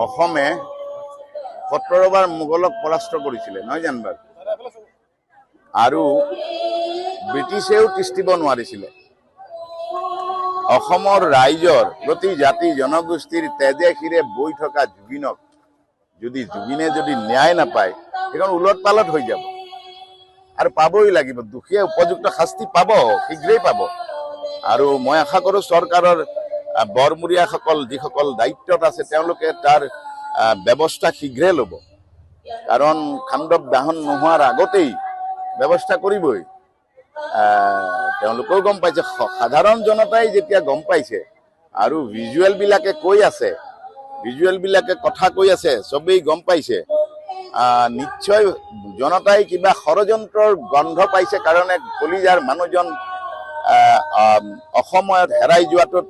অসমে 17বাৰ মোগলক পৰাস্ত কৰিছিলে নহয় জানো আৰু ব্ৰিটিছেও তিষ্ঠিব নোৱাৰিছিলে অসমৰ ৰাইজৰ প্ৰতি জাতি জনগোষ্ঠীৰ তেজে শিৰে বৈ থকা জুবিনক জুবিনে যদি ন্যায় নাপায় এখন উলট পালট হৈ যাব আৰু পাবই লাগিব দুখীয়া উপযুক্ত শাস্তি পাব শীঘ্ৰেই পাব আৰু মই আশা কৰো চৰকাৰৰ বৰমুৰীয়াসকল যিসকল দায়িত্বত আছে তেওঁলোকে তাৰ ব্যৱস্থা শীঘ্ৰে ল'ব কাৰণ খাণ্ডৱ দাহন নোহোৱাৰ আগতেই ব্যৱস্থা কৰিবই তেওঁলোকেও গম পাইছে সাধাৰণ জনতাই যেতিয়া গম পাইছে আৰু ভিজুৱেল বিলাকে কৈ আছে ভিজুৱেল বিলাকে কথা কৈ আছে সবেই গম পাইছে নিশ্চয় জনতাই কিবা ষড়যন্ত্ৰৰ গন্ধ পাইছে কাৰণে কলিজাৰ মানুহজন অসমত হেৰাই যোৱাটোত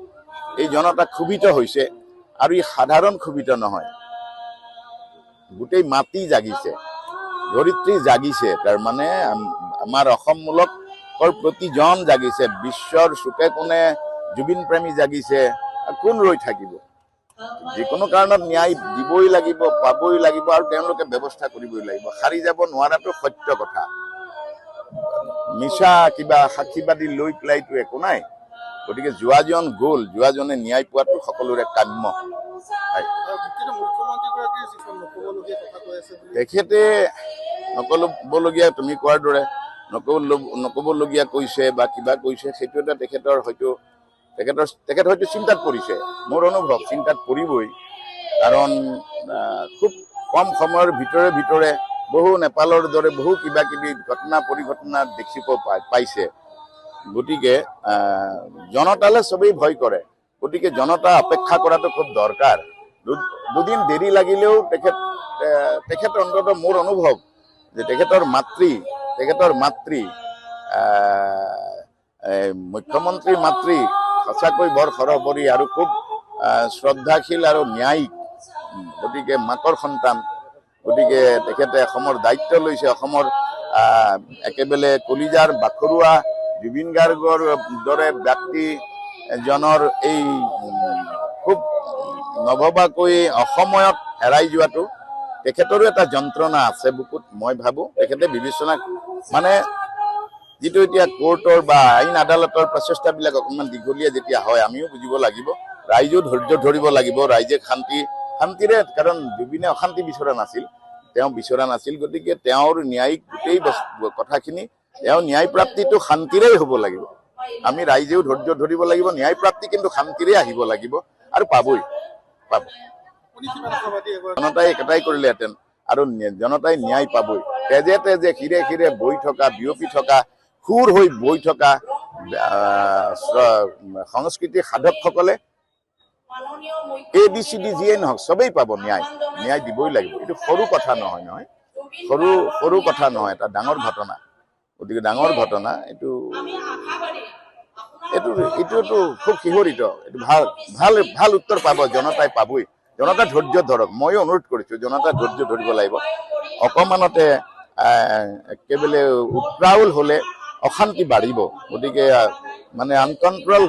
এই জনতা ক্ষোভিত হৈছে আৰু ই সাধাৰণ ক্ষোভিত নহয় গোটেই মাটি জাগিছে ধৰিত্ৰী জাগিছে তাৰ মানে আমাৰ অসমমূলকৰ প্ৰতিজন জাগিছে বিশ্বৰ চুকে কোণে জুবিন প্ৰেমী জাগিছে কোন ৰৈ থাকিব যিকোনো কাৰণত ন্যায় দিবই লাগিব পাবই লাগিব আৰু তেওঁলোকে ব্যৱস্থা কৰিবই লাগিব হাৰি যাব নোৱাৰাটো সত্য কথা মিছা কিবা সাক্ষীবাদী লৈ পেলাইতো একো নাই গতিকে যোৱাজন গ'ল যোৱাজনে ন্যায় পোৱাটো সকলোৰে কাম্য তেখেতে নক'বলগীয়া তুমি কোৱাৰ দৰে নক'বলগীয়া কৈছে বা কিবা কৈছে সেইটো এটা তেখেতৰ হয়তো তেখেত হয়তো চিন্তাত পৰিছে মোৰ অনুভৱ চিন্তাত পৰিবই কাৰণ খুব কম সময়ৰ ভিতৰে বহু নেপালৰ দৰে বহু কিবা কিবি ঘটনা পৰিঘটনা দেখিব পাইছে গতিকে জনতালৈ সবেই ভয় কৰে গতিকে জনতা অপেক্ষা কৰাটো খুব দৰকাৰ দুদিন দেৰি লাগিলেও তেখেত অন্তত মোৰ অনুভৱ যে তেখেতৰ মাতৃ মুখ্যমন্ত্ৰীৰ মাতৃ সঁচাকৈ বৰ সৰহপৰি আৰু খুব শ্ৰদ্ধাশীল আৰু ন্যায়িক গতিকে মাকৰ সন্তান গতিকে তেখেতে অসমৰ দায়িত্ব লৈছে অসমৰ একেবাৰে কলিজাৰ বাখৰুৱা জুবিন গাৰ্গৰ দৰে ব্যক্তিজনৰ এই খুব নভবাকৈ অসময়ত হেৰাই যোৱাটো তেখেতৰো এটা যন্ত্ৰণা আছে বুকুত মই ভাবো তেখেতে বিবেচনা মানে যিটো এতিয়া কোৰ্টৰ বা আইন আদালতৰ প্ৰচেষ্টাবিলাক অকণমান দীঘলীয়া যেতিয়া হয় আমিও বুজিব লাগিব ৰাইজেও ধৈৰ্য ধৰিব লাগিব ৰাইজে শান্তিৰে কাৰণ জুবিনে অশান্তি বিচৰা নাছিল গতিকে তেওঁৰ ন্যায়িক গোটেই কথাখিনি তেওঁ ন্যায় প্ৰাপ্তিটো শান্তিৰেই হ'ব লাগিব আমি ৰাইজেও ধৈৰ্য ধৰিব লাগিব ন্যায় প্ৰাপ্তি কিন্তু শান্তিৰে আহিব লাগিব আৰু পাব জনতাই একেটাই কৰিলেহেঁতেন আৰু জনতাই ন্যায় পাবই তেজে তেজে শিৰে শিৰে বৈ থকা বিয়পি থকা সুৰ হৈ বৈ থকা সংস্কৃতিৰ সাধকসকলে ABCD যিয়ে নহওক সবেই পাব ন্যায় দিবই লাগিব এইটো সৰু কথা নহয় সৰু কথা নহয় এটা ডাঙৰ ঘটনা গতিকে ডাঙৰ ঘটনা এইটোতো খুব শিহৰিত এইটো ভাল উত্তৰ পাব জনতাই পাবই জনতা ধৈৰ্য ধৰক ময়ো অনুৰোধ কৰিছো জনতা ধৈৰ্য ধৰিব লাগিব অকমানতে একেবাৰে উত্ৰাউল হলে অশান্তি বাঢ়িব গতিকে মানে আনকন্ট্ৰল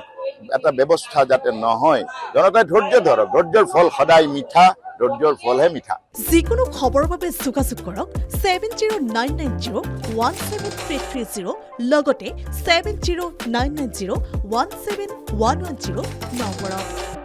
এটা ব্যৱস্থা যাতে নহয় জনতাই ধৈৰ্য ধৰক ধৈৰ্যৰ ফল সদায় মিঠা ধৈৰ্যৰ ফলহে মিঠা যিকোনো খবৰৰ বাবে যোগাযোগ কৰক 7099017330 লগতে 7099017110 নম্বৰত